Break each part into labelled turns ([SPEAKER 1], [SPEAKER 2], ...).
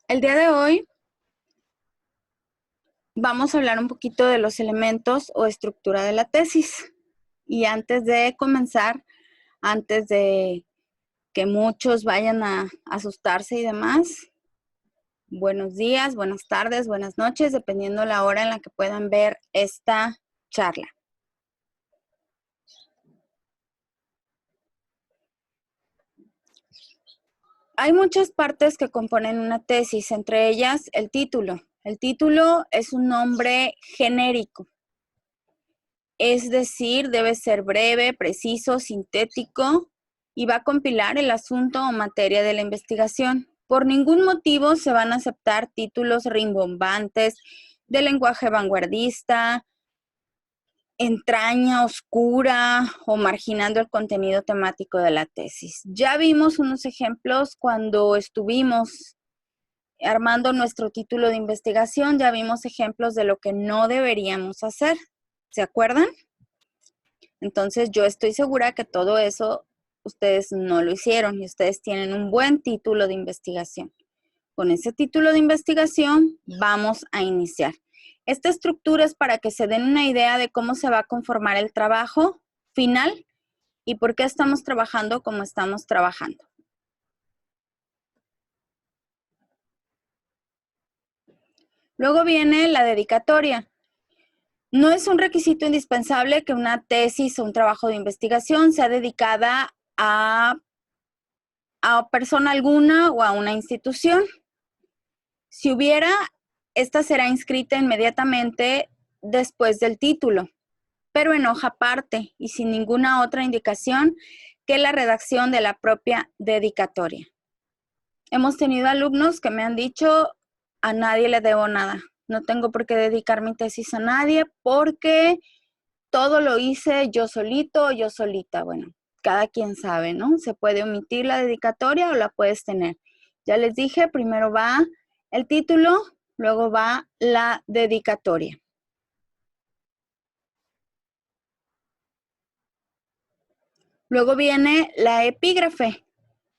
[SPEAKER 1] El día de hoy vamos a hablar un poquito de los elementos o estructura de la tesis. Y antes de comenzar, antes de que muchos vayan a asustarse y demás, buenos días, buenas tardes, buenas noches, dependiendo la hora en la que puedan ver esta charla. Hay muchas partes que componen una tesis, entre ellas el título. El título es un nombre genérico. Es decir, debe ser breve, preciso, sintético y va a compilar el asunto o materia de la investigación. Por ningún motivo se van a aceptar títulos rimbombantes de lenguaje vanguardista, entraña oscura o marginando el contenido temático de la tesis. Ya vimos unos ejemplos cuando estuvimos armando nuestro título de investigación, ya vimos ejemplos de lo que no deberíamos hacer. ¿Se acuerdan? Entonces yo estoy segura que todo eso ustedes no lo hicieron y ustedes tienen un buen título de investigación. Con ese título de investigación vamos a iniciar. Esta estructura es para que se den una idea de cómo se va a conformar el trabajo final y por qué estamos trabajando como estamos trabajando. Luego viene la dedicatoria. No es un requisito indispensable que una tesis o un trabajo de investigación sea dedicada a persona alguna o a una institución. Si hubiera, esta será inscrita inmediatamente después del título, pero en hoja aparte y sin ninguna otra indicación que la redacción de la propia dedicatoria. Hemos tenido alumnos que me han dicho, a nadie le debo nada. No tengo por qué dedicar mi tesis a nadie porque todo lo hice yo solito o yo solita. Bueno, cada quien sabe, ¿no? Se puede omitir la dedicatoria o la puedes tener. Ya les dije, primero va el título, luego va la dedicatoria. Luego viene la epígrafe,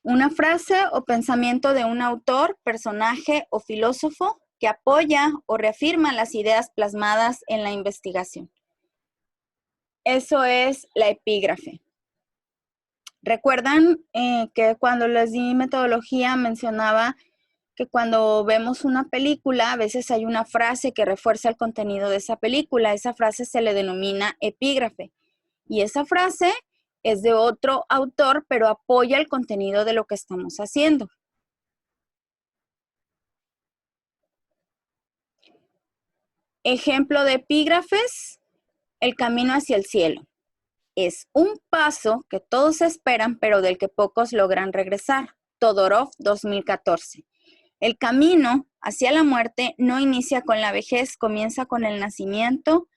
[SPEAKER 1] una frase o pensamiento de un autor, personaje o filósofo que apoya o reafirma las ideas plasmadas en la investigación. Eso es la epígrafe. ¿Recuerdan que cuando les di metodología mencionaba que cuando vemos una película, a veces hay una frase que refuerza el contenido de esa película? Esa frase se le denomina epígrafe. Y esa frase es de otro autor, pero apoya el contenido de lo que estamos haciendo. Ejemplo de epígrafes, el camino hacia el cielo. Es un paso que todos esperan, pero del que pocos logran regresar. Todorov, 2014. El camino hacia la muerte no inicia con la vejez, comienza con el nacimiento.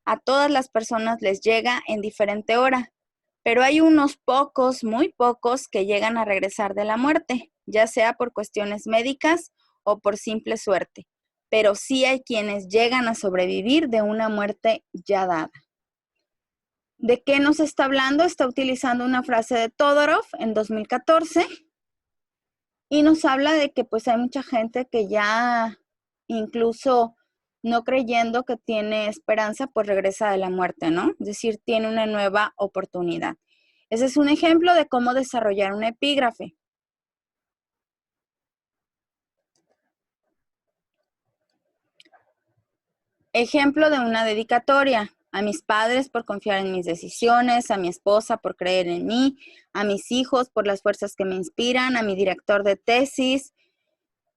[SPEAKER 1] A todas las personas les llega en diferente hora, pero hay unos pocos, muy pocos, que llegan a regresar de la muerte, ya sea por cuestiones médicas o por simple suerte. Pero sí hay quienes llegan a sobrevivir de una muerte ya dada. ¿De qué nos está hablando? Está utilizando una frase de Todorov en 2014 y nos habla de que pues hay mucha gente que ya incluso no creyendo que tiene esperanza, pues regresa de la muerte, ¿no? Es decir, tiene una nueva oportunidad. Ese es un ejemplo de cómo desarrollar un epígrafe. Ejemplo de una dedicatoria. A mis padres por confiar en mis decisiones, a mi esposa por creer en mí, a mis hijos por las fuerzas que me inspiran, a mi director de tesis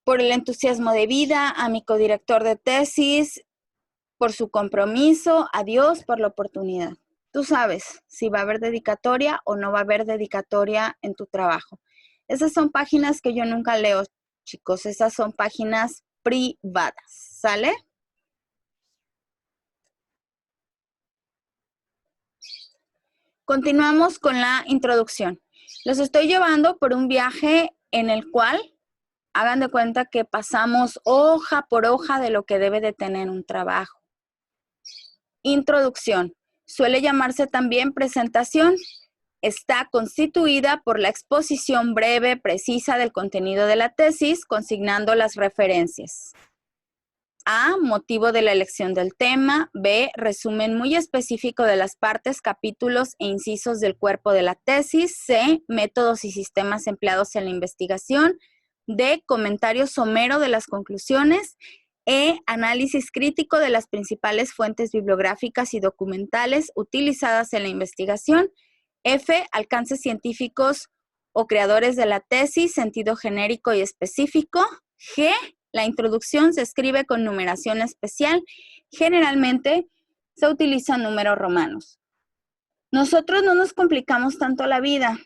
[SPEAKER 1] por el entusiasmo de vida, a mi codirector de tesis por su compromiso, a Dios por la oportunidad. Tú sabes si va a haber dedicatoria o no va a haber dedicatoria en tu trabajo. Esas son páginas que yo nunca leo, chicos. Esas son páginas privadas, ¿sale? Continuamos con la introducción. Los estoy llevando por un viaje en el cual hagan de cuenta que pasamos hoja por hoja de lo que debe de tener un trabajo. Introducción. Suele llamarse también presentación. está constituida por la exposición breve, precisa del contenido de la tesis, consignando las referencias. A, motivo de la elección del tema. B, resumen muy específico de las partes, capítulos e incisos del cuerpo de la tesis. C, métodos y sistemas empleados en la investigación. D, comentario somero de las conclusiones. E, análisis crítico de las principales fuentes bibliográficas y documentales utilizadas en la investigación. F, alcances científicos o creadores de la tesis, sentido genérico y específico. G, la introducción se escribe con numeración especial. Generalmente se utilizan números romanos. Nosotros no nos complicamos tanto la vida.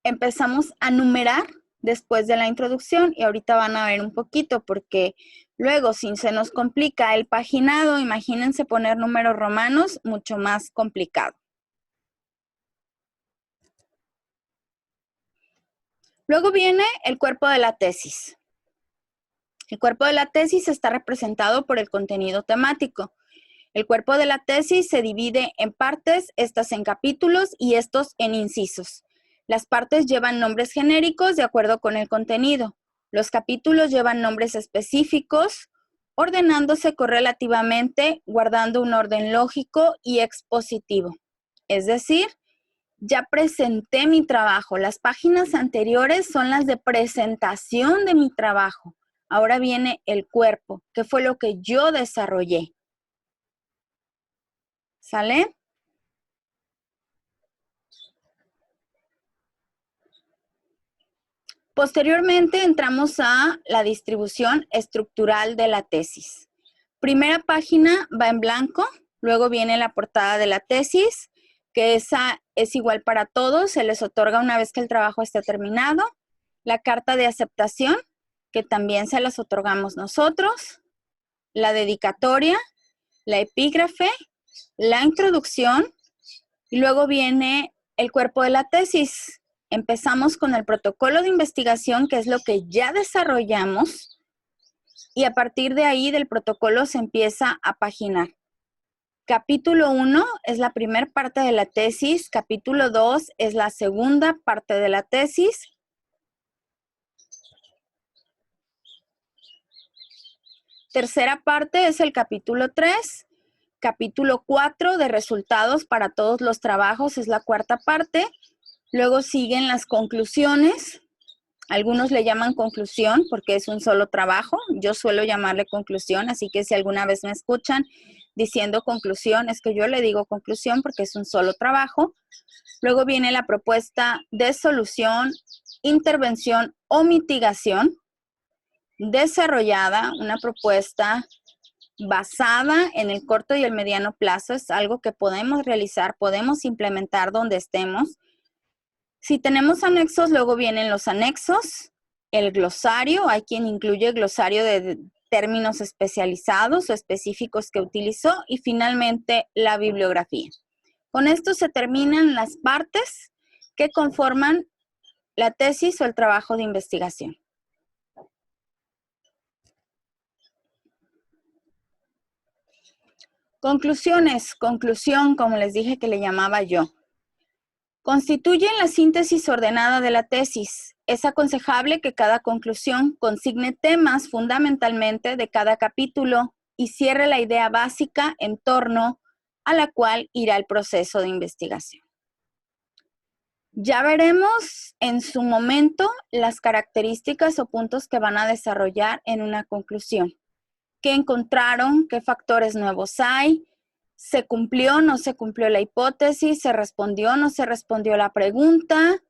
[SPEAKER 1] Empezamos a numerar después de la introducción y ahorita van a ver un poquito porque luego si se nos complica el paginado, imagínense poner números romanos, mucho más complicado. Luego viene el cuerpo de la tesis. El cuerpo de la tesis está representado por el contenido temático. El cuerpo de la tesis se divide en partes, estas en capítulos y estos en incisos. Las partes llevan nombres genéricos de acuerdo con el contenido. Los capítulos llevan nombres específicos, ordenándose correlativamente, guardando un orden lógico y expositivo. Es decir, ya presenté mi trabajo. Las páginas anteriores son las de presentación de mi trabajo. Ahora viene el cuerpo, que fue lo que yo desarrollé. ¿Sale? Posteriormente entramos a la distribución estructural de la tesis. Primera página va en blanco, luego viene la portada de la tesis, que esa es igual para todos, se les otorga una vez que el trabajo esté terminado. La carta de aceptación, que también se las otorgamos nosotros. La dedicatoria, la epígrafe, la introducción y luego viene el cuerpo de la tesis. Empezamos con el protocolo de investigación, que es lo que ya desarrollamos, y a partir de ahí del protocolo se empieza a paginar. Capítulo 1 es la primera parte de la tesis, capítulo 2 es la segunda parte de la tesis. Tercera parte es el capítulo 3. Capítulo 4 de resultados para todos los trabajos es la cuarta parte. Luego siguen las conclusiones. Algunos le llaman conclusión porque es un solo trabajo. Yo suelo llamarle conclusión, así que si alguna vez me escuchan diciendo conclusión, es que yo le digo conclusión porque es un solo trabajo. Luego viene la propuesta de solución, intervención o mitigación. Desarrollada, una propuesta basada en el corto y el mediano plazo, es algo que podemos realizar, podemos implementar donde estemos. Si tenemos anexos, luego vienen los anexos, el glosario, hay quien incluye glosario de términos especializados o específicos que utilizó y finalmente la bibliografía. Con esto se terminan las partes que conforman la tesis o el trabajo de investigación. Conclusiones, conclusión, como les dije que le llamaba yo. Constituyen la síntesis ordenada de la tesis. Es aconsejable que cada conclusión consigne temas fundamentalmente de cada capítulo y cierre la idea básica en torno a la cual irá el proceso de investigación. Ya veremos en su momento las características o puntos que van a desarrollar en una conclusión. ¿Qué encontraron? ¿Qué factores nuevos hay? ¿Se cumplió o no se cumplió la hipótesis? ¿Se respondió o no se respondió la pregunta?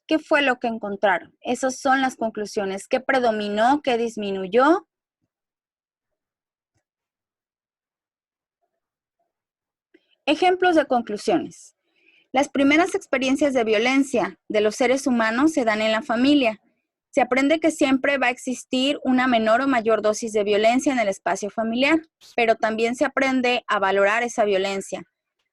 [SPEAKER 1] ¿Qué fue lo que encontraron? Esas son las conclusiones. ¿Qué predominó? ¿Qué disminuyó? Ejemplos de conclusiones. Las primeras experiencias de violencia de los seres humanos se dan en la familia. Se aprende que siempre va a existir una menor o mayor dosis de violencia en el espacio familiar, pero también se aprende a valorar esa violencia,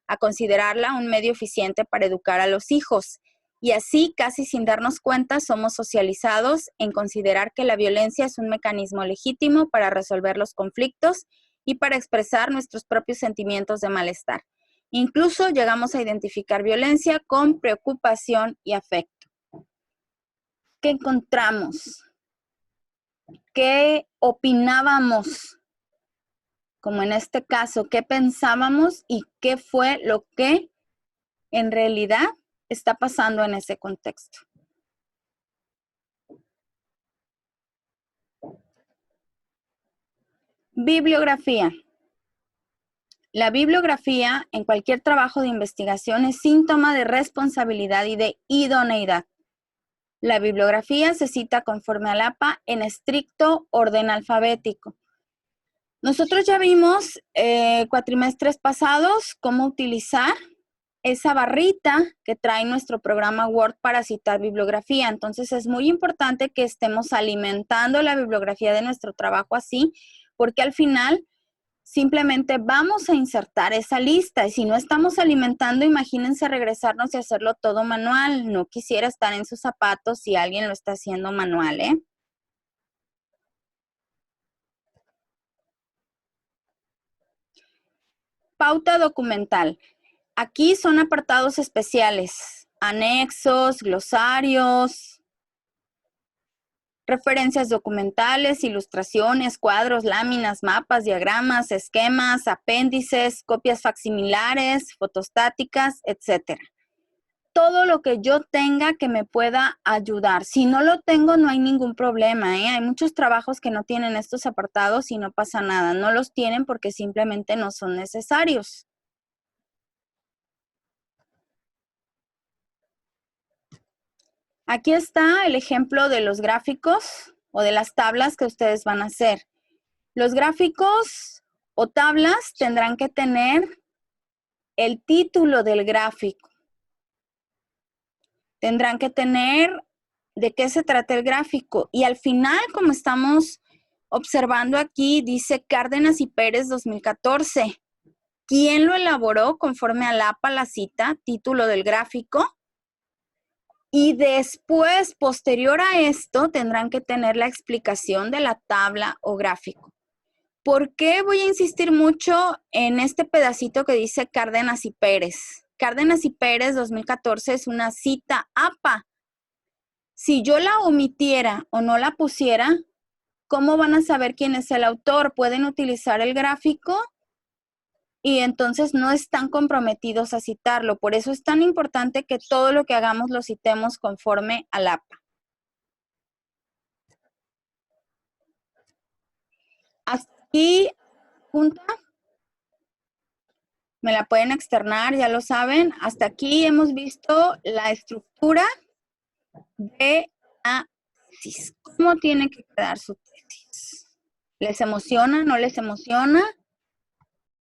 [SPEAKER 1] a considerarla un medio eficiente para educar a los hijos. Y así, casi sin darnos cuenta, somos socializados en considerar que la violencia es un mecanismo legítimo para resolver los conflictos y para expresar nuestros propios sentimientos de malestar. Incluso llegamos a identificar violencia con preocupación y afecto. ¿Qué encontramos? ¿Qué opinábamos? Como en este caso, ¿qué pensábamos y qué fue lo que en realidad está pasando en ese contexto? Bibliografía. La bibliografía en cualquier trabajo de investigación es síntoma de responsabilidad y de idoneidad. La bibliografía se cita conforme al APA en estricto orden alfabético. Nosotros ya vimos cuatrimestres pasados cómo utilizar esa barrita que trae nuestro programa Word para citar bibliografía. Entonces es muy importante que estemos alimentando la bibliografía de nuestro trabajo así, porque al final simplemente vamos a insertar esa lista y si no estamos alimentando, imagínense regresarnos y hacerlo todo manual. No quisiera estar en sus zapatos si alguien lo está haciendo manual, ¿eh? Pauta documental. Aquí son apartados especiales, anexos, glosarios, referencias documentales, ilustraciones, cuadros, láminas, mapas, diagramas, esquemas, apéndices, copias facsimilares, fotostáticas, etc. Todo lo que yo tenga que me pueda ayudar. Si no lo tengo, no hay ningún problema, ¿eh? Hay muchos trabajos que no tienen estos apartados y no pasa nada. No los tienen porque simplemente no son necesarios. Aquí está el ejemplo de los gráficos o de las tablas que ustedes van a hacer. Los gráficos o tablas tendrán que tener el título del gráfico. Tendrán que tener de qué se trata el gráfico. Y al final, como estamos observando aquí, dice Cárdenas y Pérez 2014. ¿Quién lo elaboró conforme al APA la cita, título del gráfico? Y después, posterior a esto, tendrán que tener la explicación de la tabla o gráfico. ¿Por qué voy a insistir mucho en este pedacito que dice Cárdenas y Pérez? Cárdenas y Pérez 2014 es una cita APA. Si yo la omitiera o no la pusiera, ¿cómo van a saber quién es el autor? Pueden utilizar el gráfico y entonces no están comprometidos a citarlo. Por eso es tan importante que todo lo que hagamos lo citemos conforme al APA. Hasta aquí, junta, me la pueden externar, ya lo saben. Hasta aquí hemos visto la estructura de la tesis. ¿Cómo tiene que quedar su tesis? ¿Les emociona? ¿No les emociona?